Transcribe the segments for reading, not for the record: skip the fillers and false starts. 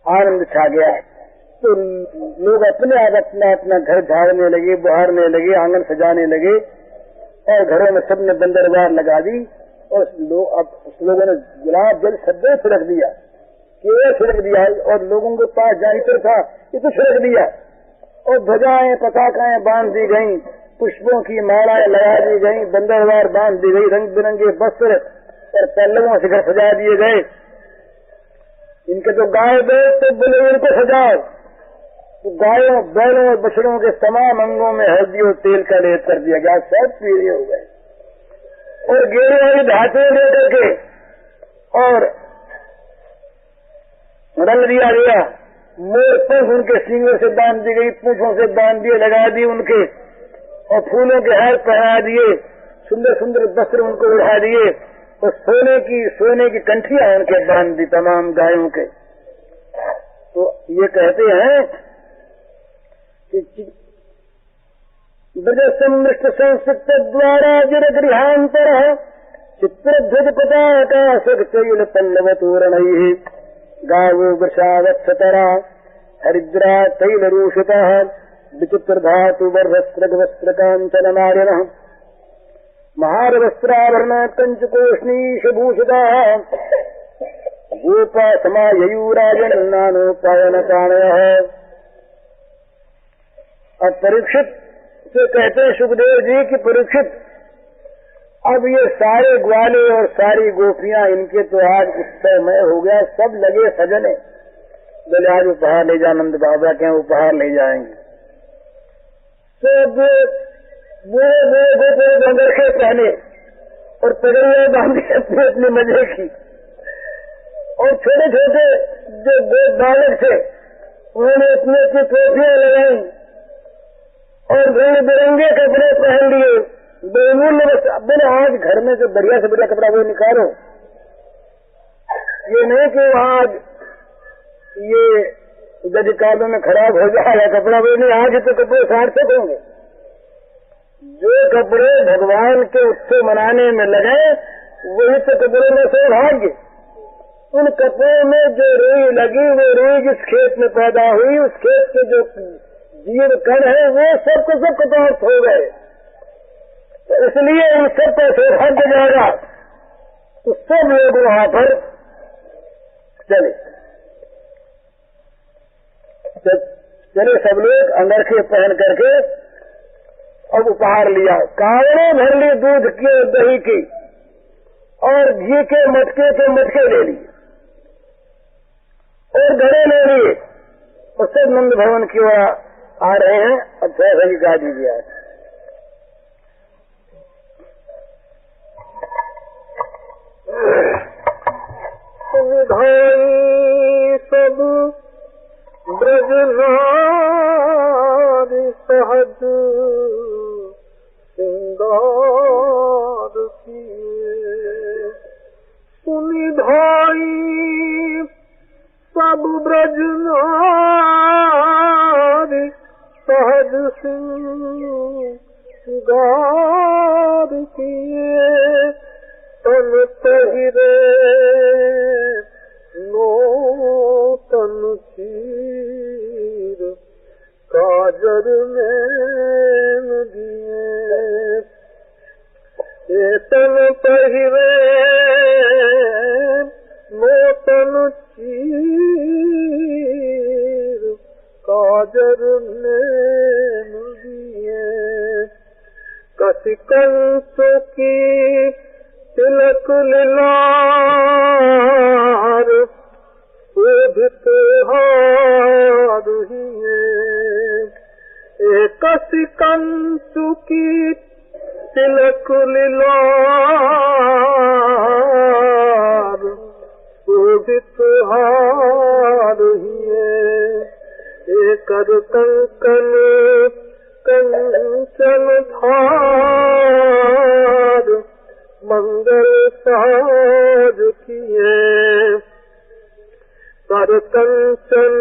आनंद छा गया। तो लोग अपने आप अपना अपना घर झाड़ने लगे, बुहारने लगे, आंगन सजाने लगे और घरों में सबने बंदरवार लगा दी। और अब लोगों ने गुलाब जल सब्बे छिड़क दिया, केवल छिड़क दिया और लोगों के पास जहाँ इतर था ये तो छिड़क दिया। और ध्वजाएं पताकाएं बांध दी गयी, पुष्पों की मालाएं लगा दी गयी, बंदरवार बांध दी गई, रंग बिरंगे वस्त्र और पल्लवों से घर सजा दिए गए। इनके तो गाय बैल तो बोले इनको सजाओ, तो गायों बैलों और बछड़ों के तमाम अंगों में हल्दी और तेल का लेप कर दिया गया, सब पीले हो गए। और गेरे वाली धातुएं लेकर के और रंग दिया गया। मोर पंख उनके सींगों से बांध दी गई, पूंछों से बांध दिए, लगा दिए उनके, और फूलों के हार पहना दिए, सुंदर सुंदर वस्त्र उनको उड़ा दिए और सोने की कंठियां उनके बांध दी तमाम गायों के। तो ये कहते हैं कि ब्रज सम्मिष्ट संस्कृत द्वारा जर गृहांतर चित्रध्वज पताका सगचैल पल्लव तोरण गावो वृषावत्सतरा हरिद्रा तैलरूषिता विचित्र धातु वस्त्र कांचन नारिण महार वस्त्राभरण कंचकोष्णीशभूषिता गोपा समायूराजन नानोपायन प्राणय। अब परीक्षित से कहते हैं सुखदेव जी की परीक्षित, अब ये सारे ग्वाले और सारी गोपियां इनके तो आज उत्सवमय हो गया, सब लगे सजने। बोले आज उपहार ले जा, नंद बाबा के उपहार ले जाएंगे। सब बूढ़े बूढ़े गोपे बंदरखे पहने और पगड़ियां बांधी अपने अपने मजे की, और छोटे छोटे जो बालक थे उन्होंने अपनी अपनी टोपियां लगाई और रंग बिरंगे कपड़े पहन लिए। बेमूल्य मैंने आज घर में जो बढ़िया से बढ़िया कपड़ा वो निकालो, ये नहीं कि वहाँ ये गजकालों में खराब हो जाएगा कपड़ा, वो नहीं, आज तो कपड़े सार्थक होंगे। जो कपड़े भगवान के उत्सव मनाने में लगे वही तो कपड़े में सौभाग्य। उन कपड़ों में जो रुई लगी वो रुई जिस खेत में पैदा हुई, उस खेत के जो जीव कण है वो सबको सब कपात हो गए, तो इसलिए इन सब पर सौभाग्य जाएगा। तो सब लोग वहां पर चले सब लोग अंगरखे पहन करके अब उपहार लिया। कावड़े भर ली दूध की और दही की और घी के मटके ले लिए और घड़े ले लिए और सब नंद भवन की ओर आ रहे हैं। अच्छा रही गाड़ी भी आए। सुविधाई सब ब्रज नारी सहज सिंगार किए। सुनिधाई सब ब्रज नारी सहज सिंगार किए। तन तहिरे नूतन चीर काजर में दिए। तन तहिरे नूतन चीर काजर में दिए। कसी कंस की तिलक लीलार शोभित हार हिए। कसी कंस की तिलक लीलार शोभित हार हिए। कर कंकन कंचन थार मंगल साज किए। कर कंचन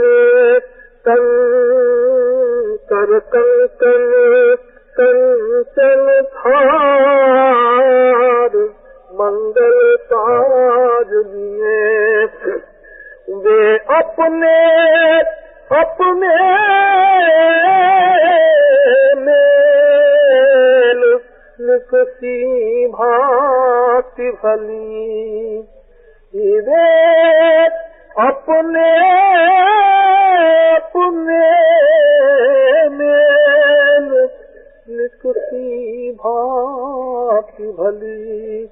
कंचन थार मंगल साज लिए। वे अपने अपने मेल निकसी भांति भली, वे अपने अपने मेल निकसी भांति भली,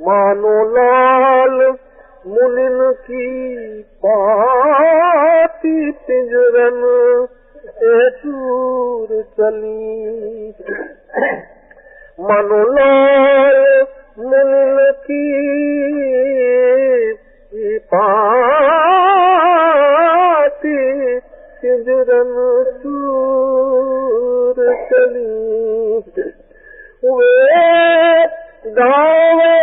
मानो लाल मुनिन की पाती पिंजरन चूर चली, मानो लाल मुनिन की पाती पिंजरन चूर चली, वे गावे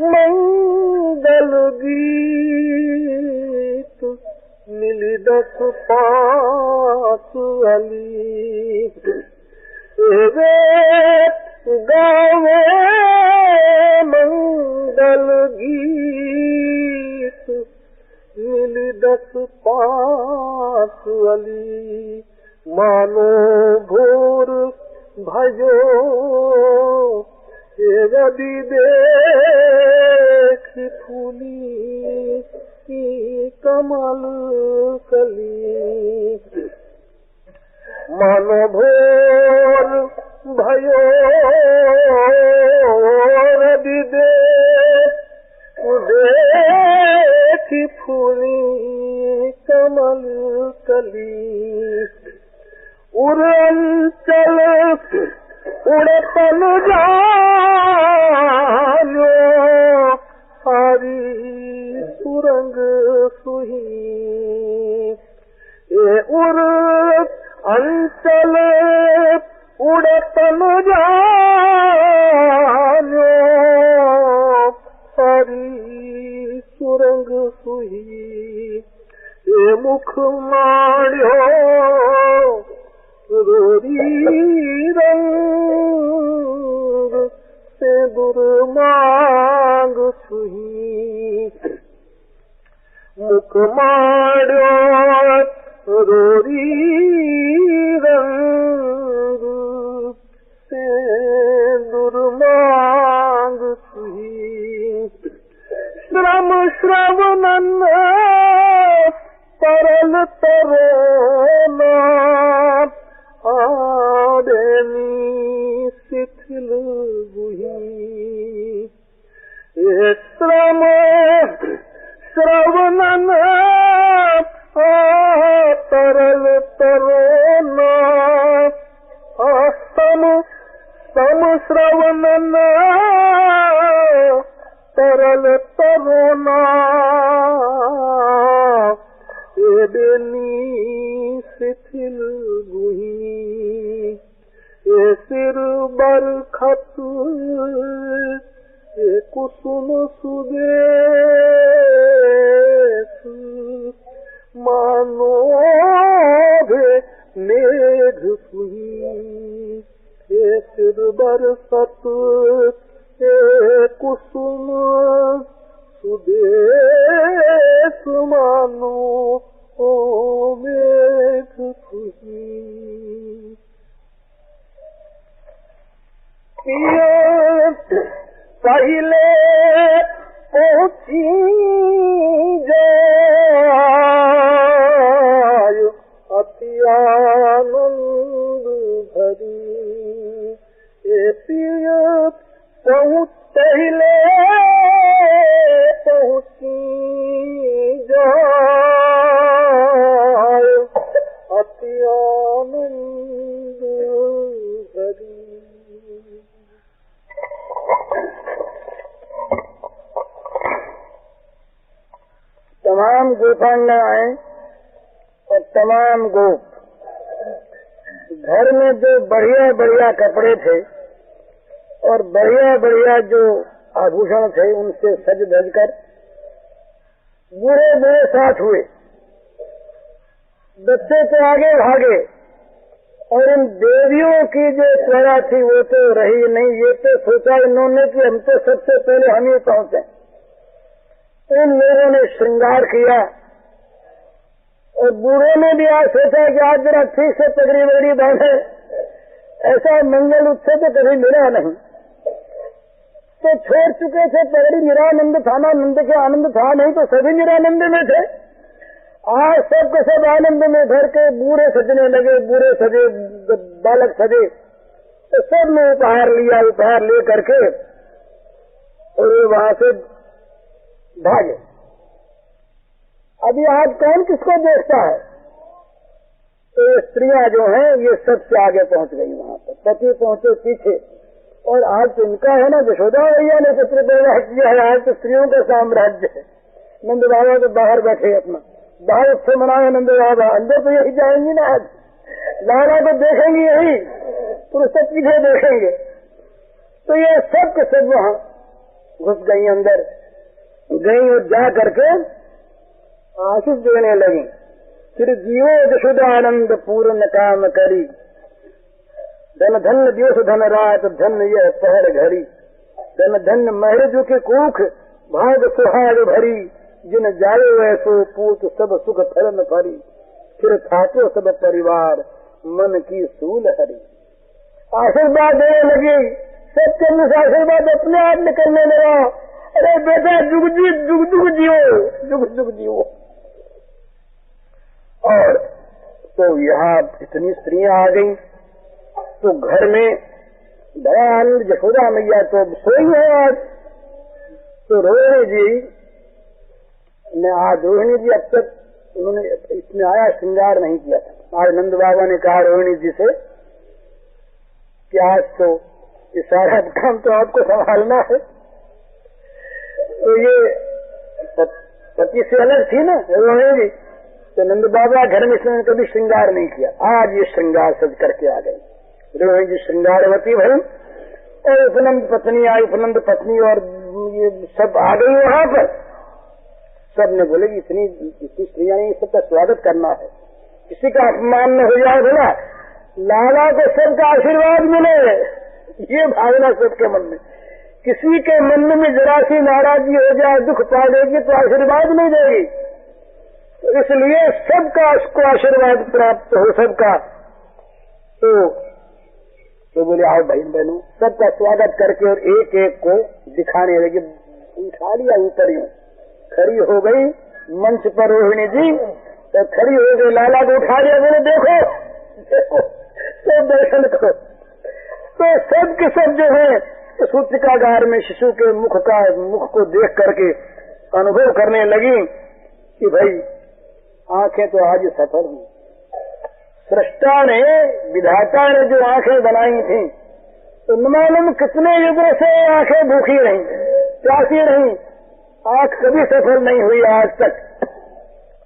मंगल गीत मिली 10 पात अली, वे गावे मंगल गीत मिली 10 पात अली, मानो भोर भजो रवि देखी फूली कमल कली, मानो भोर भयो रवि देखी फूली कमल कली, उड़ंचल उड़तन जानो हरी सुरंग सुही, ये उर अंचल उड़तन जानो हरी सुरंग सुही, ये मुख माड़ो रोरी रंग से दुर्मांग छुही, मुख माड़ो रोरी रंग से दुर्मांग छुही, श्रम श्रवणन तरल तरोना आदेनी शिथिल गुही, ये श्रम श्रवणन तरल तरोना सम सम श्रवणन तरल तरोना, ये बेनी शिथिल गुही, ये सिर बरखत ये कुसुम सुदेश, मानो भे मेघ सुही, ये सिर बरसत ये कुसुम सुदेश, मानो ओ मेघ सुही, पहले पहुंची जाय अति आनंद भरी, ये पिय पहले पहुंची जाय अति आनंद भरी। तमाम गोपांगना आए और तमाम गोप घर में जो बढ़िया बढ़िया कपड़े थे और बढ़िया बढ़िया जो आभूषण थे उनसे सज धज कर बूढ़े बूढ़े साथ हुए, बच्चे तो आगे भागे और इन देवियों की जो त्वरा थी वो तो रही नहीं। ये तो सोचा इन्होंने कि हम तो सबसे पहले हम ही पहुंचे इन लोगों ने श्रृंगार किया और बूढ़ों ने भी आज सोचा कि आज जरा ठीक से पगड़ी वगड़ी बांधे, ऐसा मंगल उत्सव तो कभी मिला नहीं। तो छोड़ चुके थे पगड़ी, निरानंद था ना, नंद के आनंद था नहीं, तो सभी निरानंद में थे। आज सबके सब आनंद में भर के बूढ़े सजने लगे, बूढ़े सजे, बालक सजे, तो सब ने उपहार लिया, उपहार ले करके और वहां से भागे। अभी आज कौन किसको देखता है? तो ये स्त्रियां जो हैं ये सबसे आगे पहुंच गई वहां पर, पति पहुंचे पीछे। और आज तो इनका है ना, यशोदा मैया ने पुत्र पैदा किया है, आज तो स्त्रियों का साम्राज्य है। नंद बाबा तो बाहर बैठे अपना, बाहर उत्सव मनाए नंद बाबा, अंदर तो यही जाएंगी ना, आज लाला को देखेंगे यही, पुरुष तो पीछे देखेंगे। तो ये सब के सब वहां घुस गई, अंदर गई और जा करके आशीष देने लगी। फिर जीवो यशोदानंद पूर्ण काम करी, धन धन दिवस धन रात धन यह पहर घड़ी, धन धन महरजू के कूख भाग सुहाग भरी, जिन जाए वैसो पूत सब सुख फल न भरी, फिर थाको सब परिवार मन की सूल हरी। आशीर्वाद देने लगी, सबके मुझे आशीर्वाद अपने आप निकलने लगा। अरे बेटा जुग जुग जियो, जुग जुग जियो। और तो यहाँ इतनी स्त्रियां आ गई, तो घर में बड़ा आनंद। यशोदा मैया तो सोई है आज। तो रोहिणी जी ने, आज रोहिणी जी अब तक उन्होंने इसमें आया श्रृंगार नहीं किया था। आज नंद बाबा ने कहा रोहिणी जी से कि आज तो ये सारा काम तो आपको संभालना है। तो ये पति से अलग थी ना रोहिणी जी, तो नंद बाबा घर में इसने कभी श्रृंगार नहीं किया। आज ये श्रृंगार सज करके आ गई। रोहिणी जी श्रृंगारवती भई और उपनंद पत्नी आई, उपनंद पत्नी और ये सब आ गई वहां पर। सब ने बोले इतनी स्त्रियां नहीं, सबका स्वागत करना है, किसी का अपमान न हो जाए, बोला लाला को सबका आशीर्वाद मिले, ये भावना सबके मन में। किसी के मन में जरा सी नाराजगी हो जाए, दुख पा देगी तो आशीर्वाद नहीं देगी। तो इसलिए सबका उसको आशीर्वाद प्राप्त हो सबका। तो बोले आओ बहन बहनों, सबका स्वागत करके और एक एक को दिखाने लगी। उठा लिया ऊपर यूं, खड़ी हो गई मंच पर रोहिणी जी, तो खड़ी हो गई, लाला को उठा लिया, बोले देखो देखो तो दर्शन करो। तो सब के सब जो है सूतिकागार में शिशु के मुख को देख करके अनुभव करने लगी कि भाई आंखें तो आज सफल हुई। सृष्टा ने, विधाता ने जो आंखें बनाई थी, तो न मालूम कितने युगों से आंखें भूखी रही, प्यासी रही, आंख कभी सफल नहीं हुई आज तक।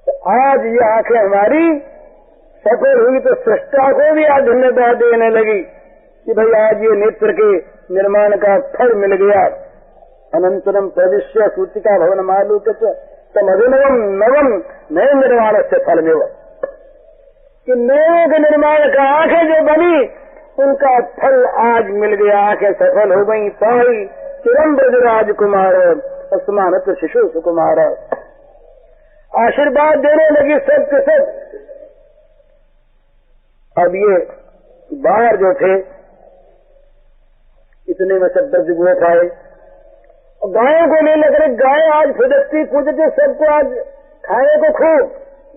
तो आज ये आंखें हमारी सफल हुई, तो सृष्टा को भी आज धन्यवाद देने लगी कि भाई आज ये नेत्र के निर्माण का फल मिल गया। अनंतरम प्रविश्य सूतिका भवन मालूक तमभिनवम नवम नए निर्माण से फल में, कि नए के निर्माण का आंखें जो बनी उनका फल आज मिल गया, आंखें सफल हो गई। पाई चिरम ब्रजराज कुमार अस्मानत शिशु सुकुमार, आशीर्वाद देने लगी सब के सब। अब ये बाहर जो थे इतने में सब ब्रज गोप आए, गायों को ले लग रहे, गाय आज फुदकती पूजते, सबको आज खाने को खूब,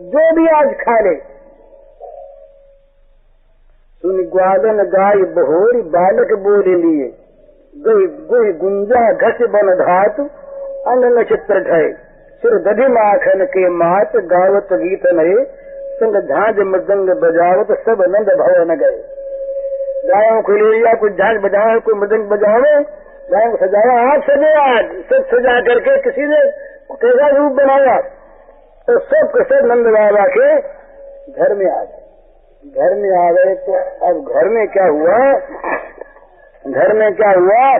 जो भी आज खा ले। सुन ग्वालन गाय बहोरी बालक बोले लिए, गुह गुंजा घस बन धातु अंग नक्षत्र ढय, सिर दधि माखन के मात गावत गीत नये, संग झांझ मृदंग बजावत सब नंद भवन गए। गायों को ले लिया, कुछ झांझ बजावे, कोई मृदंग बजावे, गायों को सजाया, आज सजे, आज सब सजा करके किसी ने कैसा रूप बनाया, तो सब के सब नंद बाबा के घर में आ गए। घर में आ गए तो अब घर में क्या हुआ, घर में क्या हुआ,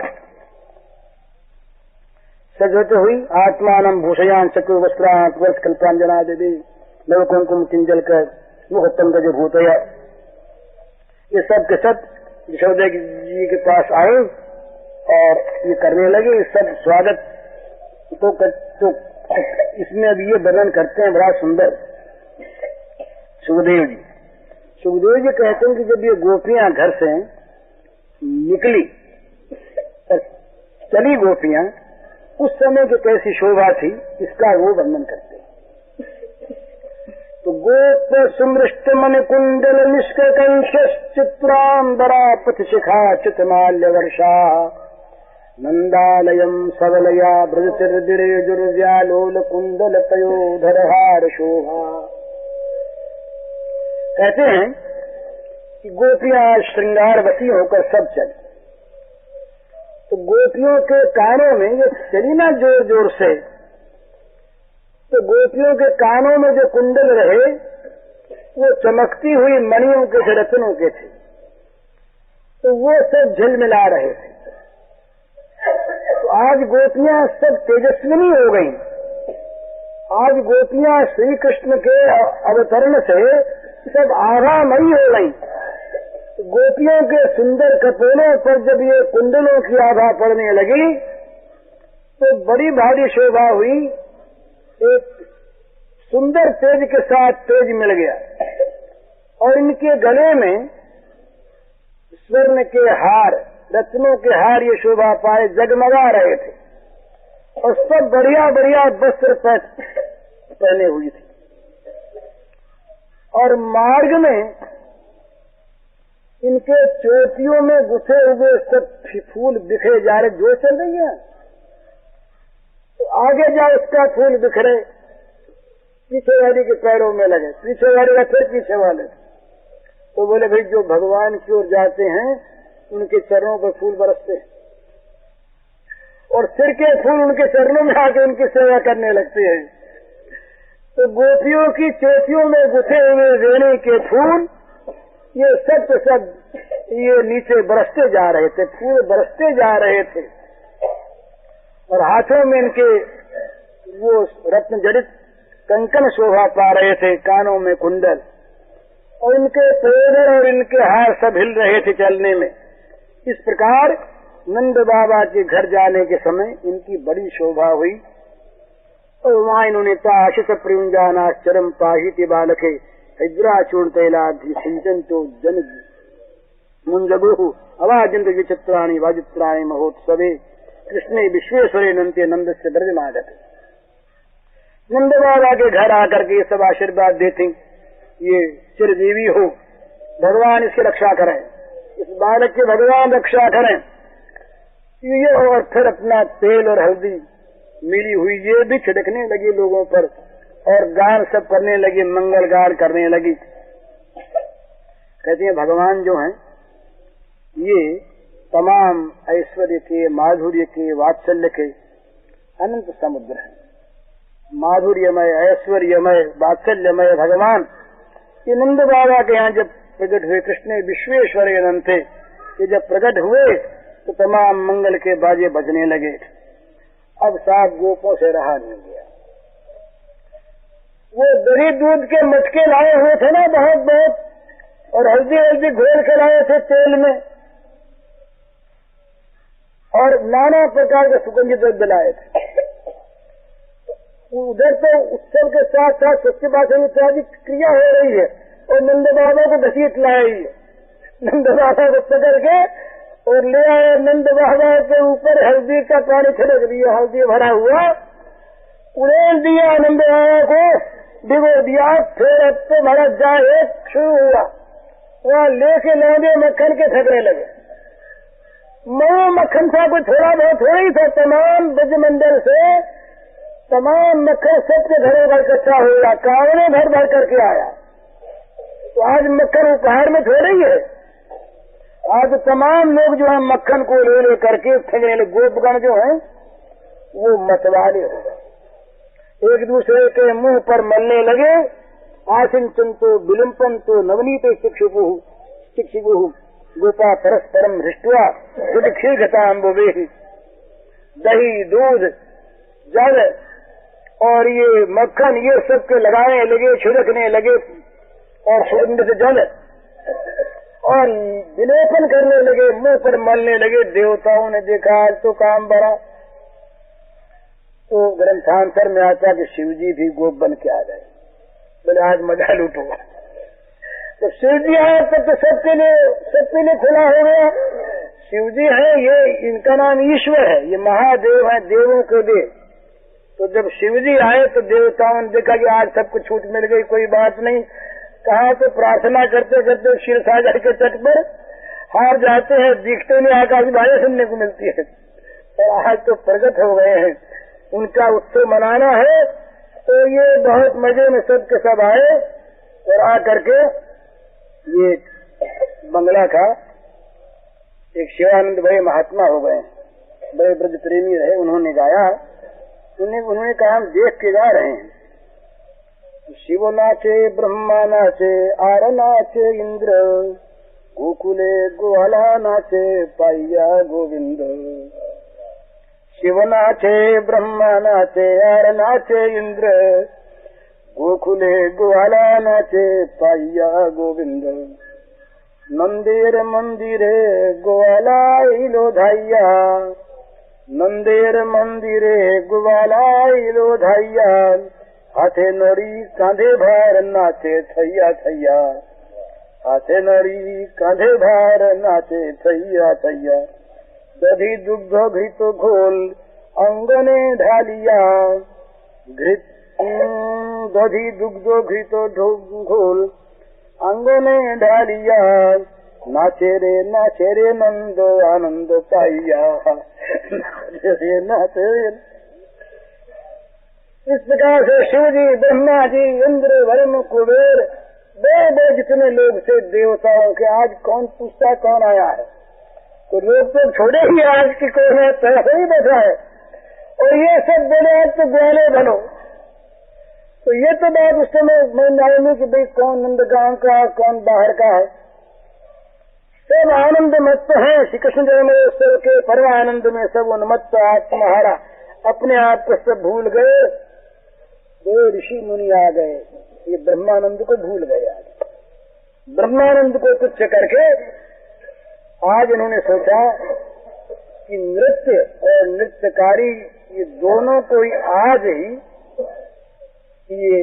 सजवत हुई आत्मानम भूषयान चक्रु वस्त्रांत वर्ष कल्पांजना देवी नव कुमकुम किंजल कर मुख पंकज भूतया। ये सब के सब यशोदा जी के पास आए और ये करने लगे सब स्वागत। तो इसमें अब ये वर्णन करते हैं बड़ा सुंदर सुखदेव जी। सुखदेव जी कहते हैं कि जब ये गोपियां घर से निकली और चली गोपियां, उस समय की कैसी शोभा थी इसका वो वर्णन करते हैं। तो गोप सुमृष्ट मन कुंडल निष्कंश चित्रांबरा पथ शिखा चितमाल्य वर्षा नंदालयम सबलया ब्रजतिर्दिरेजुर्व्यालोल कुंडल तयोधरहार शोभा। कहते हैं कि गोपियां श्रृंगारवती होकर सब चली, तो गोपियों के कानों में ये चली ना जोर जोर से, तो गोपियों के कानों में जो कुंडल रहे वो चमकती हुई मणियों के थे, रत्नों के थे, तो वो सब झिलमिला रहे थे। तो आज गोपियां सब तेजस्विनी हो गई। आज गोपियां श्री कृष्ण के अवतरण से सब आभामयी हो गई। गोपियों के सुंदर कपोलों पर जब ये कुंडलों की आभा पड़ने लगी तो बड़ी भारी शोभा हुई। एक सुंदर तेज के साथ तेज मिल गया और इनके गले में स्वर्ण के हार, रत्नों के हार ये शोभा पाए, जगमगा रहे थे और सब बढ़िया बढ़िया वस्त्र पहने हुई थी। और मार्ग में इनके चोटियों में गुथे हुए सब फूल बिखरे जा रहे। जो चल रही है तो आगे जाओ उसका फूल बिखरे, पीछे वाले के पैरों में लगे, पीछे वाले का फिर पीछे वाले। तो बोले भाई जो भगवान की ओर जाते हैं उनके चरणों पर फूल बरसते हैं और सिर के फूल उनके चरणों में आके उनकी सेवा करने लगते हैं। तो गोपियों की चोटियों में गुथे हुए वेणी के फूल ये सब के सब ये नीचे बरसते जा रहे थे, फूल बरसते जा रहे थे और हाथों में इनके वो रत्न जड़ित कंकन शोभा पा रहे थे, कानों में कुंडल और इनके पैर और इनके हाथ सब हिल रहे थे चलने में। इस प्रकार नंद बाबा के घर जाने के समय इनकी बड़ी शोभा हुई और वहां इन्होंने आशित प्रियुंजानाश्चरम पाहिति बालके हजराचूर्ण तैलाधि सिंचन तो जन मुंजगु अवाजंत विचित्राणी वाजित्राणी महोत्सवे कृष्णे विश्वेश्वरे नंते नंद से ब्रजमागत। नंद बाबा के घर आकर के ये सब आशीर्वाद देते, ये चिरजीवी हो, भगवान इसकी रक्षा करें, इस बालक की भगवान रक्षा करें। ये और फिर अपना तेल और हल्दी मिली हुई ये भी छिड़कने लगी लोगों पर और गान सब करने लगी, मंगल गान करने लगी। कहते हैं भगवान जो हैं ये तमाम ऐश्वर्य के, माधुर्य के, वात्सल्य के अनंत समुद्र हैं। माधुर्यमय, ऐश्वर्यमय, वात्सल्यमय भगवान ये नंद बाबा के यहाँ जब प्रकट हुए, कृष्ण विश्वेश्वर अनंत, ये जब प्रकट हुए तो तमाम मंगल के बाजे बजने लगे। अब साफ गोपों से रहा नहीं गया। वो दही दूध के मटके लाए हुए थे ना बहुत बहुत, और हल्दी हल्दी घोल के लाए थे तेल में, और नाना प्रकार के सुगंधित द्रव्य लाए थे। उधर तो उत्सव के साथ साथ सच्ची बात है इत्यादि क्रिया हो रही है और नंद बाबा को घसीट लाई है। नंद बाबा को पकड़ के और ले आए, नंद बाबा के ऊपर हल्दी का पानी छिड़क दिया, हल्दी भरा हुआ उड़ेल दिया, नंद बाबा को भिगो दिया। फिर अब तो भरत जाए शुरू हुआ, वहाँ लेके लौंडे मक्खन के ठगने लगे। मऊ मक्खन था कोई थोड़ा बहुत हो ही था, तमाम ब्रजमंडल से तमाम मक्खन सबके घरों का इकट्ठा हो गया, कावड़े भर भर करके आया। तो आज मक्खन उपहार में थोड़ा ही है, आज तमाम लोग जो है मक्खन को ले ले करके ठगने लगे। गोपगण जो है वो मतवाले हो गए, एक दूसरे के मुंह पर मलने लगे। आसिंचन तो विलंपन तो नवनीत शिक्षिपु गोपा परस्परम हृष्टवा क्षीरता अम्बुवे, दही दूध जल और ये मक्खन ये सब के लगाने लगे, छिड़कने लगे और सुगंधित जल और विलेपन करने लगे, मुंह पर मलने लगे। देवताओं ने देखा आज तो काम बड़ा, तो ग्रंथांतर में आता कि शिव जी भी गोप बन के आ गए। बोले आज मजा लूटो। तो शिव जी आए तो सबके लिए खुला हो गया। शिव जी है, ये इनका नाम ईश्वर है, ये महादेव है, देवों के देव। तो जब शिव जी आए तो देवताओं ने देखा कि आज सबको छूट मिल गई, कोई बात नहीं। कहा तो प्रार्थना करते करते क्षीर सागर के तट पर हार जाते हैं, दिखते नहीं, आकाश भाषा सुनने को मिलती है। और आज तो प्रकट हो गए हैं, उनका उत्सव मनाना है। तो ये बहुत मजे में सब के सब आए और आ करके ये बंगला का एक शिवानंद बड़े महात्मा हो गए, बड़े ब्रज प्रेमी रहे, उन्होंने गाया। उन्होंने कहा हम देख के गा रहे हैं। शिव नाचे ब्रह्मा नाचे आर नाचे इंद्र, गोकुले गोवाला नाचे पाइया गोविंद। शिव नाचे ब्रह्मा नाचे आर नाचे इंद्र, गोकुले गोवाला नाचे पाइया गोविंद। मंदिर मंदिरे गोवाला इलो धाइया, मंदिर मंदिरे गोवाला इलो धाइया। हाथे नड़ी कांधे भार नाचे थैया थैया, हाथे नड़ी कांधे भार नाचे थैया थैया। दधी दुग्ध घृत घोल अंगने ढालिया, दधी दुग्ध घृत घोल अंगने ढालिया। नाचे रे नंद आनंद पाइया, नाचे रे। इस प्रकार से शिव जी, ब्रह्मा जी, इंद्र, वरुण, कुबेर, बड़े जितने लोग थे देवताओं के, आज कौन पूछता कौन आया है। तो लोग तो छोड़े ही, आज की कौन है, पैसा ही बैठा है। और ये सब बोले आज तो ग्वाले बनो। तो ये तो बात उस समय मैं मालूम कि भाई कौन नंदगांव का कौन बाहर का है। सब आनंद मत्त है, श्री कृष्ण जन्मोत्सव के परम आनंद में सब उन्मत्त आत्महारा, अपने आप को सब भूल गए। दो ऋषि मुनि आ गए, ये ब्रह्मानंद को भूल गए। आज ब्रह्मानंद को तुच्छ करके आज इन्होंने सोचा कि नृत्य और नृत्यकारी ये दोनों को ही आज ही ये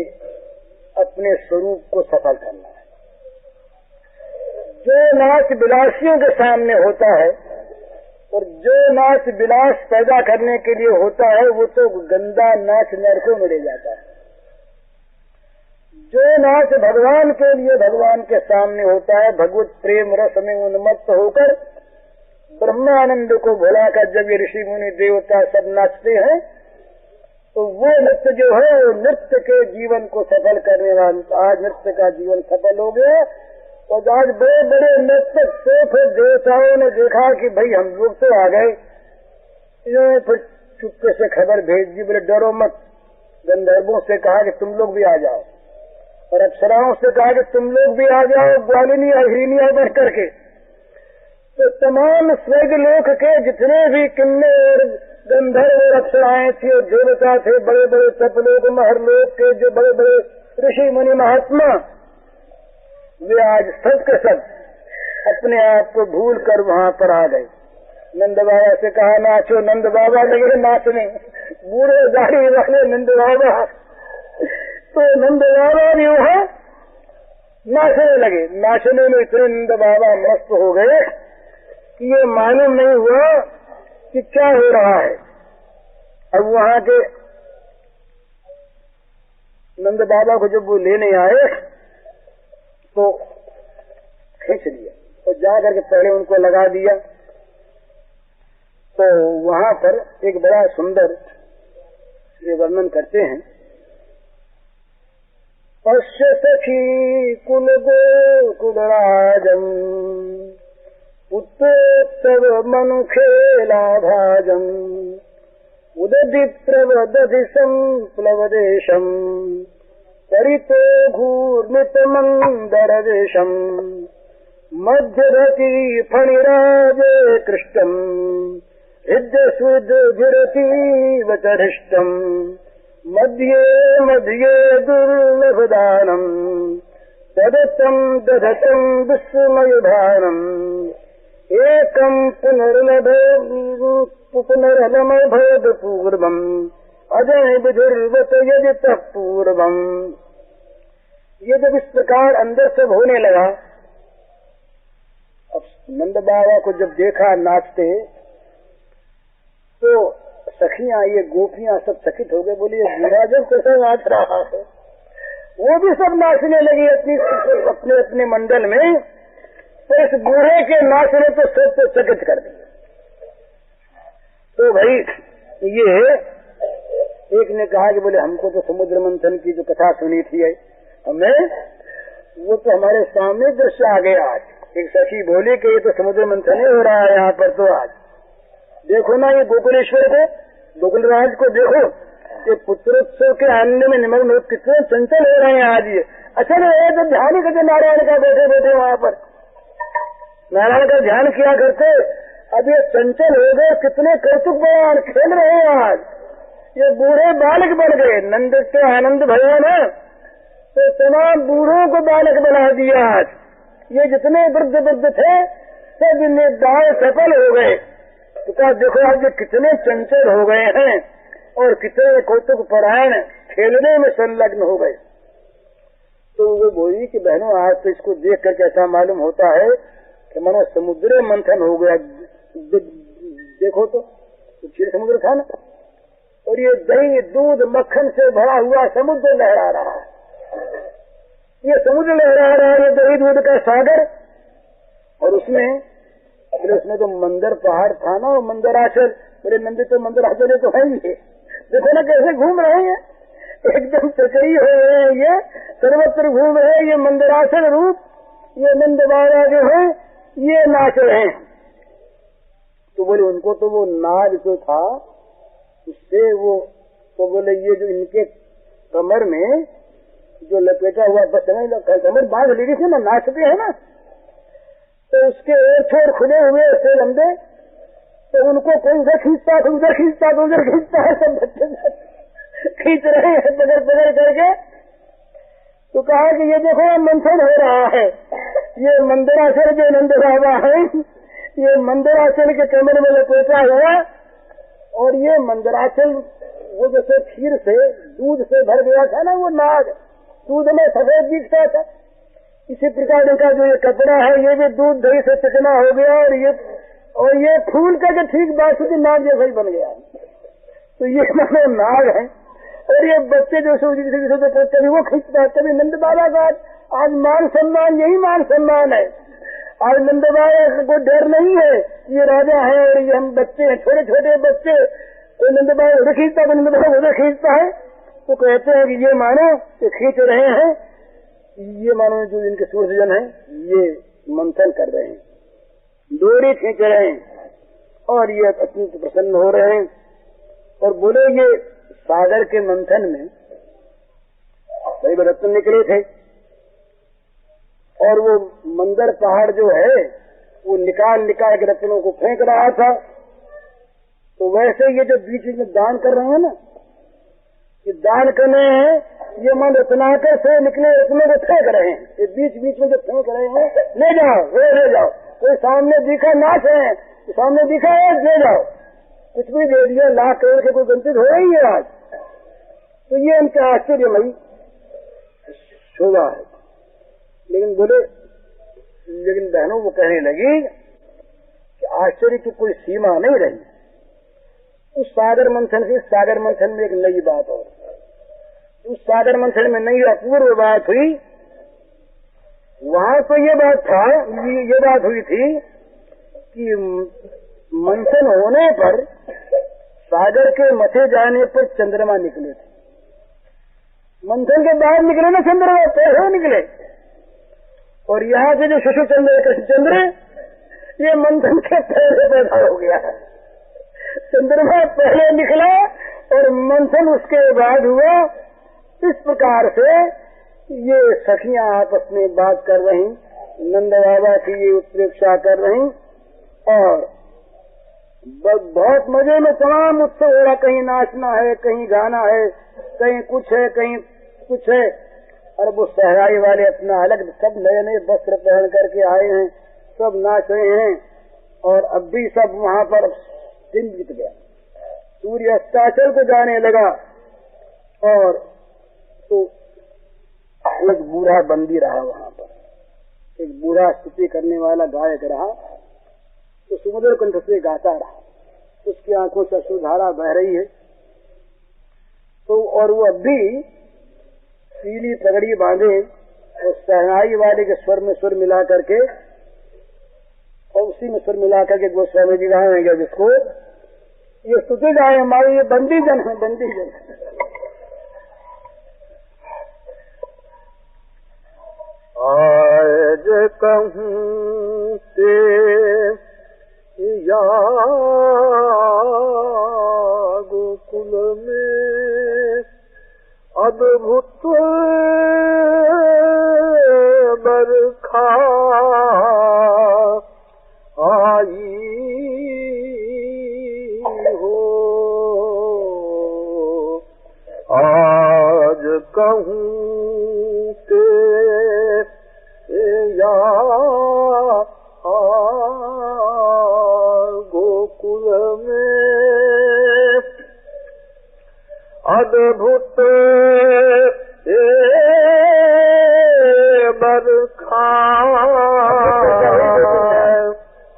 अपने स्वरूप को सफल करना है। जो नाच विलासियों के सामने होता है और जो नाच विलास पैदा करने के लिए होता है, वो तो गंदा नाच नरकों में ले जाता है। जो नाच भगवान के लिए भगवान के सामने होता है, भगवत प्रेम रस में उन्मत्त होकर ब्रह्मानंद को भुलाकर जब ये ऋषि मुनि देवता सब नाचते हैं, तो वो नृत्य जो है वो नृत्य के जीवन को सफल करने वाला। आज नृत्य का जीवन सफल हो गया। और आज बड़े बड़े नृत्यक से फिर देवताओं ने देखा कि भाई हम लोग तो आ गए। इन्होंने फिर चुपके से खबर भेज दी, बोले डरो मत। गंधर्वों से कहा कि तुम लोग भी आ जाओ, और अप्सराओं से कहा कि तुम लोग भी आ जाओ, ग्वालिनी और हिरनिया बढ़ करके। तो तमाम स्वर्ग लोक के जितने भी किन्नर गंधर्व और अप्सराएं थी और देवता थे, बड़े बड़े तपलोक महरलोक के जो बड़े बड़े ऋषि मुनि महात्मा, वे आज सब के सब अपने आप को भूल कर वहाँ पर आ गए। नंद बाबा से कहा नाचो, नंद बाबा लगे नाचने, बूढ़े दाढ़ी वाले नंद बाबा। तो नंद बाबा भी वहाँ नाचने लगे। नाचने में इतने नंद बाबा मस्त हो गए कि ये मालूम नहीं हुआ कि क्या हो रहा है। अब वहाँ के नंद बाबा को जब वो लेने आए तो खींच लिया और जा करके पहले उनको लगा दिया। तो वहाँ पर एक बड़ा सुंदर ये वर्णन करते हैं, पश्य सखी कुल गोकुल राजम, उत्तोत्सव मनु खेला भाजम, उदधि प्रवदधि संप्लव देशम, परितो घूर्मित मंदर देशम, मध्यरति फणिराजे कृष्टम, हृदयसुधीरतीव चरिष्टम, मध्ये मध्ये दुर्लभदानम, तदतं दधतं विस्मयभानम, एकं पुनर्लभयद पूर्वम, अजय विधुर्वत यदि पूर्वम। ये जब इस प्रकार अंदर से होने लगा, अब नंद बाबा को जब देखा नाचते तो सखियां, ये गोपियां सब चकित हो गए, बोली ये बूढ़ा जब कैसे नाच रहा है। वो भी सब नाचने लगी अपने अपने मंडल में। तो इस बूढ़े के नाचने तो सब तो चकित कर दिए। तो भाई ये एक ने कहा कि बोले हमको तो समुद्र मंथन की जो कथा सुनी थी हमें, वो तो हमारे सामने दृश्य आ गया आज। एक सखी बोली कि ये तो समुद्र मंथन ही हो रहा है यहाँ पर। तो आज देखो ना, ये गोकुलेश्वर को, गोकुल राज को देखो, ये पुत्रोत्सव के आनंद में निमग्न लोग कितने चंचल हो रहे हैं आज। ये अच्छा नहीं है तो ध्यान ही करते नारायण का, बैठे बैठे वहाँ पर नारायण का ध्यान किया करते। अब ये चंचल हो गए, कितने कौतुक बयान खेल रहे हैं आज। ये बूढ़े बालक बन गए, नंद के आनंद भैया ने तो तमाम बूढ़ों को बालक बना दिया आज। ये जितने वृद्ध वृद्ध थे सब इनमें दाएं सफल हो गए। तो कहा देखो आज ये कितने चंचल हो गए हैं और कितने कौतुक परायण खेलने में संलग्न हो गए। तो वो बोली कि बहनों आज तो इसको देख कर कैसा मालूम होता है कि मानो समुद्र मंथन हो गया। देखो तो क्षीर समुद्र था ना, और ये दही दूध मक्खन से भरा हुआ समुद्र लहरा रहा है। ये समुद्र लहरा रहा है, ये दही दूध का सागर। और उसमें तो मंदिर पहाड़ था ना, वो मंदिराचल, बोले नंदी तो मंदिराचल तो है ही। देखो ना कैसे घूम रहे हैं, एकदम चकई हो रहे हैं, ये सर्वत्र घूम रहे हैं। ये मंदिराचल रूप, ये नंद बाबा जो है ये नाच रहे हैं। तो बोले उनको तो वो नाच जो था उससे वो, तो बोले ये जो इनके कमर में जो लपेटा हुआ बस कमर बांध ली थी ना, नाचते हैं ना, तो उसके ओर छोर खुले हुए ऐसे लंबे, तो उनको कोई उधर खींचता तो उधर खींचता तो उधर खींचता है, सब बच्चे खींच रहे हैं पकड़ पकड़ करके। तो कहा कि ये देखो मंथन हो रहा है, ये मंदिराचल जो नंद बाबा है, ये मंदिराचल के कमर में लपेटा हुआ, और ये मंदिराचल वो जैसे खीर से दूध से भर गया था ना, वो नाग दूध में सफेद दिखता था, इसी प्रकार इनका जो ये कपड़ा है ये भी दूध दही से चिकना हो गया, और ये फूल का जो ठीक बासुदी नाग जैसा ही बन गया। तो ये मतलब नाग है। और ये बच्चे जो कभी वो खींचता है, कभी नंद बाबा का आज मान सम्मान, यही मान सम्मान है। आज नंद बाबा को डर नहीं है, ये राजा है और ये हम बच्चे हैं, छोटे छोटे बच्चे। कोई नंद बाबा उधर खींचता, कोई नंद बाबा उधर खींचता है, तो कहते हैं कि ये मानो ये खींच रहे हैं, ये मानो जो इनके सूर्यजन है ये मंथन कर रहे हैं, डोरी खींच रहे हैं, और ये अत्यंत प्रसन्न हो रहे हैं। और बोले ये सागर के मंथन में कई रत्न निकले थे, और वो मंदिर पहाड़ जो है वो निकाल निकाल के रत्नों को फेंक रहा था। तो वैसे ये जो बीच में दान कर रहे हैं ना, ये दान करने हैं, ये मन रत्नाकर से निकले रत्नों को फेंक रहे हैं, ये बीच बीच में जो फेंक रहे हैं, ले जाओ ले जाओ, कोई सामने दिखा नाच है, सामने दिखा है ले जाओ, कुछ भी दे दिया, लाख करोड़ के कोई वंचित हो रही है आज। तो ये उनके आश्चर्यमयी शोभा है। लेकिन बोले, लेकिन बहनों वो कहने लगी कि आश्चर्य की कोई सीमा नहीं रही। उस सागर मंथन से, सागर मंथन में एक नई बात और, उस सागर मंथन में नई अपूर्व बात हुई। वहां तो ये बात था, ये बात हुई थी कि मंथन होने पर सागर के मथे जाने पर चंद्रमा निकले थे। मंथन के बाद निकले ना चंद्रमा, पहले निकले। और यहाँ से जो शिशु चंद्र कृष्णचंद्र, ये मंथन के पहले पैदा हो गया है। चंद्रमा पहले निकला और मंथन उसके बाद हुआ। इस प्रकार से ये सखियां आपस में बात कर रही, नंद बाबा की ये उत्प्रेक्षा कर रही, और बहुत मजे में तमाम उत्सव हो रहा। कहीं नाचना है, कहीं गाना है, कहीं कुछ है, कहीं कुछ है। और वो सहराई वाले अपना अलग सब नए नए वस्त्र पहन करके आए हैं, सब नाच रहे हैं। और अब भी सब वहां पर दिन बीत गया, सूर्य अस्ताचल को जाने लगा और तो एक बूढ़ा बंदी रहा वहां पर, एक बूढ़ा स्तुति करने वाला गायक रहा, तो सुमधुर कंठ से गाता रहा, उसकी आंखों से अश्रुधारा बह रही है। तो और वो अब भी पीली पगड़ी बांधे और शहनाई वाले के स्वर में स्वर मिला करके, और उसी में स्वर मिला करके गोस्वामी जी गाएंगे जिसको ये स्तुति गाए हमारे, ये बंदी जन है, बंदी जन। आज कहूँ ते या गोकुल में अद्भुत बरखा आई हो, आज कहूँ के या गोकुल में अद्भुत बरखा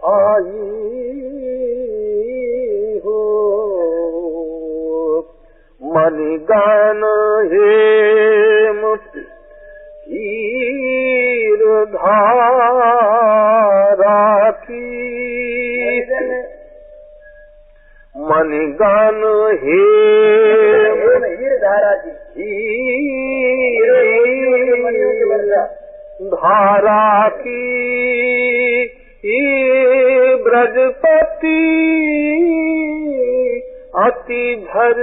आई हो, मणिगान हेम हीर धारा की, मणिगान हेम हीर धारा की, धारा की ब्रजपति अति झर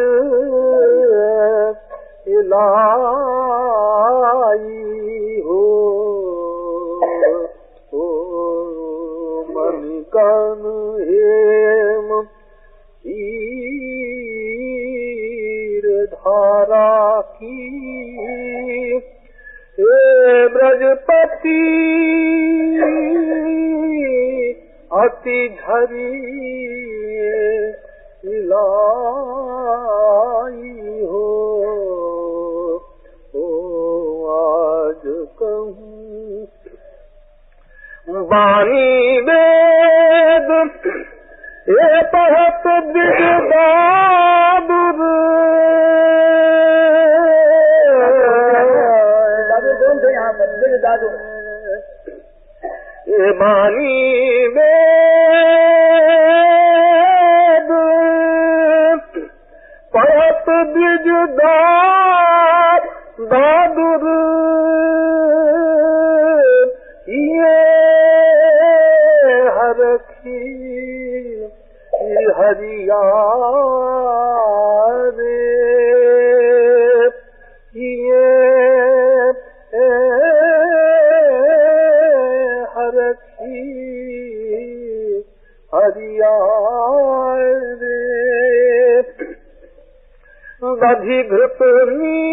लाई हो, मणिकान हेम हीर धारा की ब्रजपति अति झरी लाई हो, आज कहूँ वाणी वेद ये बहुत दिगदादुर, कौन थे यहाँ पर दिगदादुर, ये वाणी वेद बहुत दिगदादुर, ये हरखी हरिया रे, ये हरखी हरिया रे, दधि घृत नीर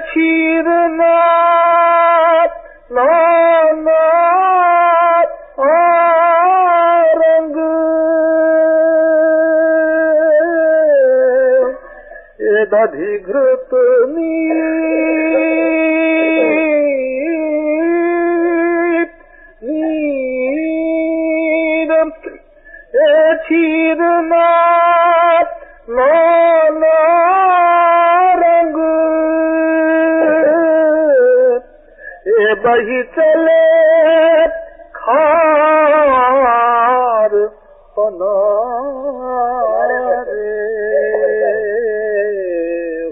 क्षीर नाथ रंग, ये दधि घृत नीर क्षीर नाथ रंग, ये बही चले खार पनारे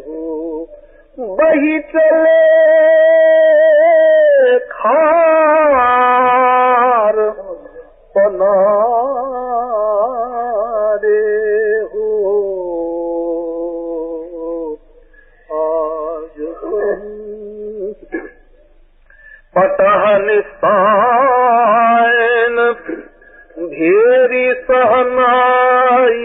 हो, बही चले खार पनारे हो, आज पटह निस्तायन घेरी सहनाई,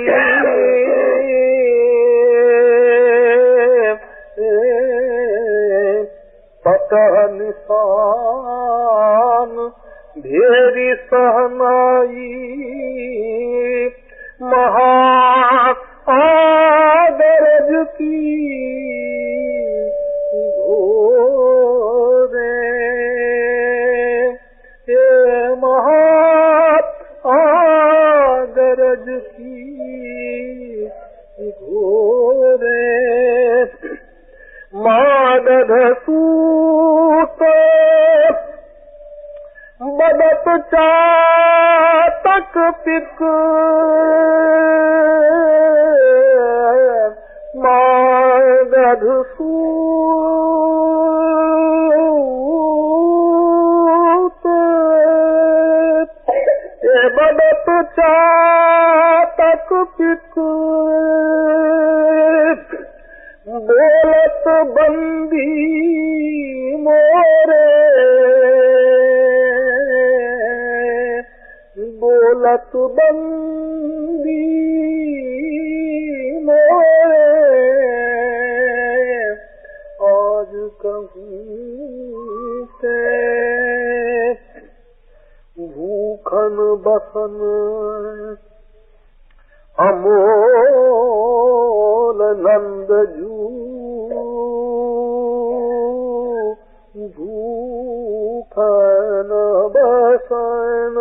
पटह निशान ढेरी सहनाई महाआदरज की घोरे, ये महाआदरज की घोरे। मागध सूत बदत चातक पिक, मागध सूत बदत चातक पिक, बोलत बंदी मोरे, बोलत बंदी मोरे। आज कहूँ से भूखन बसन अमोल नंद जू, भूखन बसन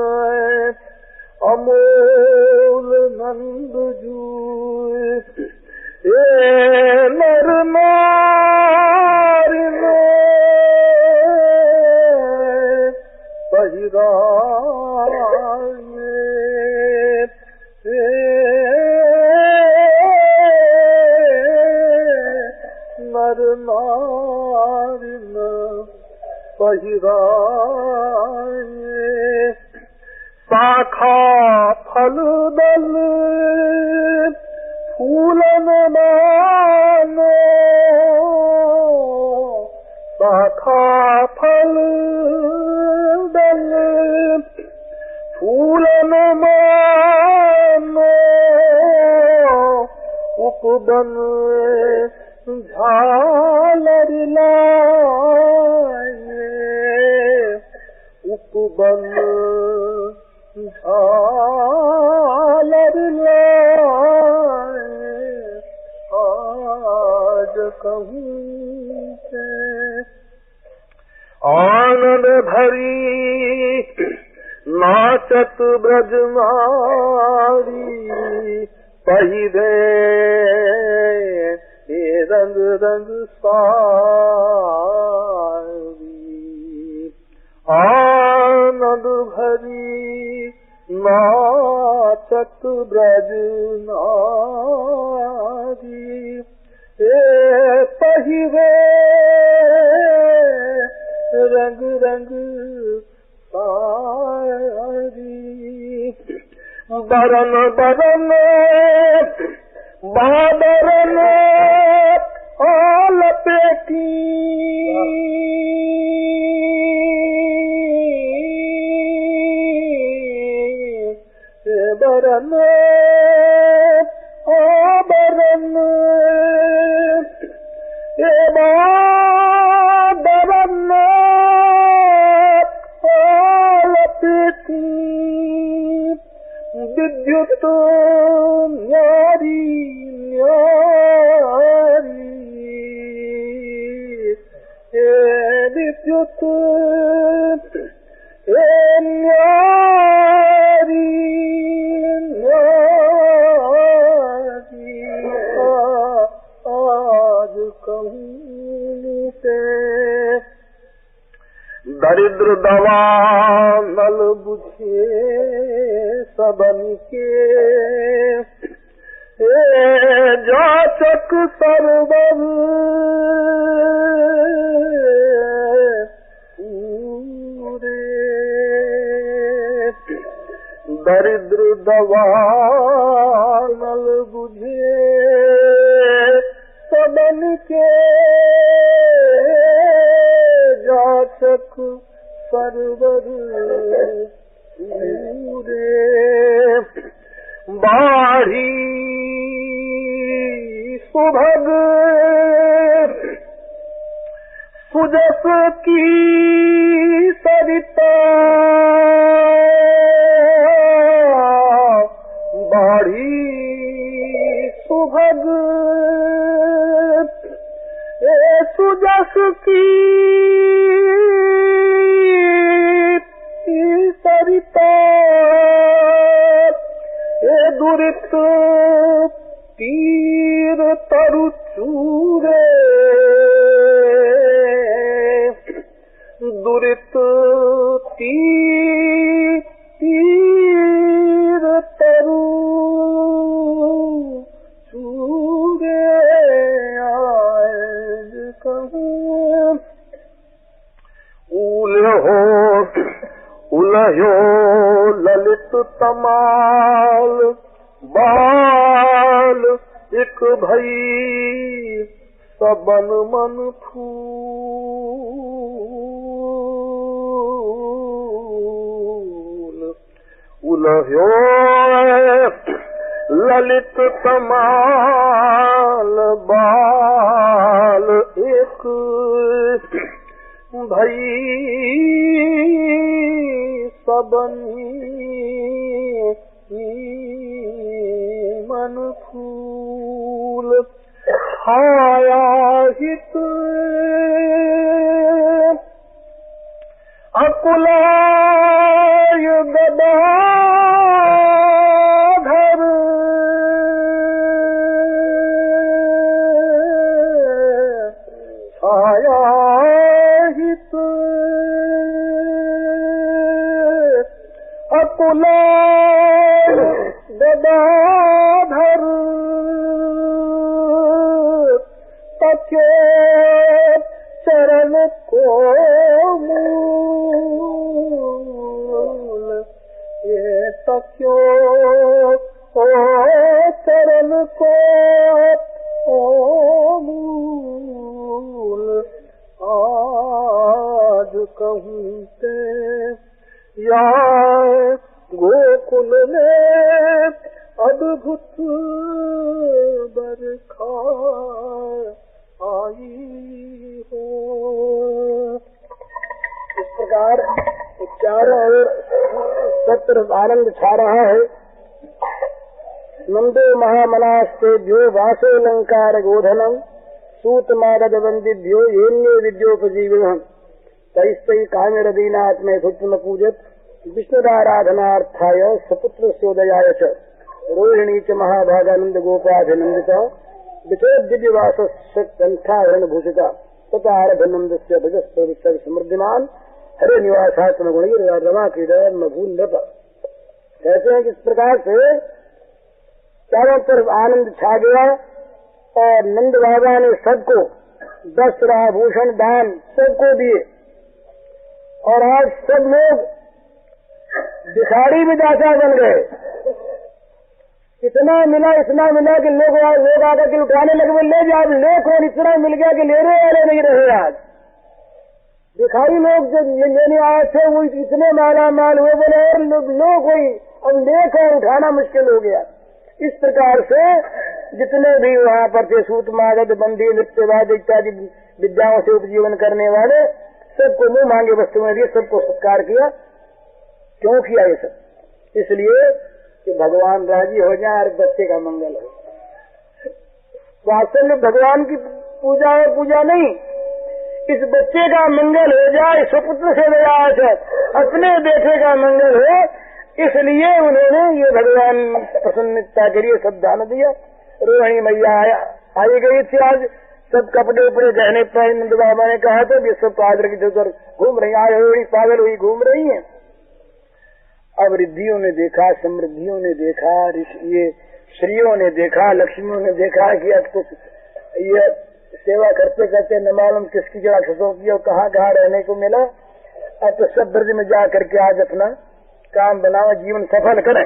अमोल नंद जू। ये नर नारी पहिराए, नर नारी पहिराए। शाखा फल दल फूलन मानो, शाखा फल दल फूलन मानो। उपवन झालर लाए, उपवन झालर लाए। आज कहूँ से आनंद भरी नाचत ब्रजमारी, पहिरे रंग रंग सारी। आनंद भरी नाचत ब्रज नारी, पहिरे रंग रंग सारी। बरन बरन बादरन आल पेटी, बरन आबरन बादरन आल पेटी। विद्युत न्यारी न्यारी, विद्युत न्यारी न्यारी। आज कहूँ से दरिद्र दवा नल बुझे सबन के, जाचक सर्वर पूरे। दरिद्र दवा नल बुझे सबन के, जाचक सर्वर पूरे। बाढ़ी सुभग सुजस की सर सरिता बाढ़ी सुभग ए सुजस की सरिता ए दुरित तीर तरु चूरे दुरित तीर तरु चूरे आज कहूँ उलह्यो ललित तमाल बाल एक भई सबन मन फूल उलह्यो ललित तमाल बाल एक भई सबनी मन फूल छाया हित अकुलाय गदाधर छाया हित अकुलाय गदाधर तके चरण को मूल ये तक्यो ओ चरण को मूल आज कहूँ ते या गोकुल में अद्भुत बरखा आई हो। इस प्रकार चारों ओर सत्र आनंद छा रहा है। नंदो महामनास्तेभ्यो वासोलंकार गोधनम सूत मादद वंदिभ्यो येन्यो विद्योपजीविनः तैस्तै कामिरदीनात्मे सुत्म पूजत विष्णुराराधनार्थाय सपुत्र सोदयाय च रोहिणी च महाभागानंद गोपाभिनंदिता विचोद्दिव्यवासंठावरण भूषिता तथा आरभनंदस्य भजस्व समृद्धिमान हरे निवासात्म गुणीर रमा क्रीडा मभूल नृप। कहते हैं कि इस प्रकार से चारों तरफ आनंद छा गया और नंद बाबा ने सबको वस्त्र आभूषण दान सबको दिए और आज सब लोग भिखारी भी दाता बन गए। इतना मिला कि लोग आकर के उठाने लगे, ले जा ले कौन, इतना मिल गया कि लेने वाले नहीं रहे। आज भिखारी लोग जो लेने आए थे वो इतने माला माल हुए, बोले और लोग कोई अब लेकर उठाना मुश्किल हो गया। इस प्रकार से जितने भी वहाँ पर थे सूत मागध बंदी नृत्यवाद इत्यादि विद्याओं से उपजीवन करने वाले सबको मुंह मांगे वस्तुएं दिए, सबको सत्कार किया। क्यों किया ये सब? इसलिए कि भगवान राजी हो जाए और बच्चे का मंगल हो। वास्तव में भगवान की पूजा और पूजा नहीं, इस बच्चे का मंगल हो जाए, सुपुत्र से दया है, अपने बेटे का मंगल हो, इसलिए उन्होंने ये भगवान प्रसन्नता के लिए सब दान दिया। रोहिणी मैया आई गई थी आज, सब कपड़े उपड़े गहने पहन नंद बाबा ने कहा था ये सब पादर की इधर घूम रही, आज रोहिणी पागल हुई घूम रही है। अब रिद्धियों ने देखा, समृद्धियों ने देखा, ये श्रीयों ने देखा, लक्ष्मियों ने देखा कि अब तो ये सेवा करते करते न मालूम किसकी जगह खसों की और कहाँ कहाँ रहने को मिला। अब तो सब ब्रज में जा करके आज अपना काम बनाओ, जीवन सफल करें।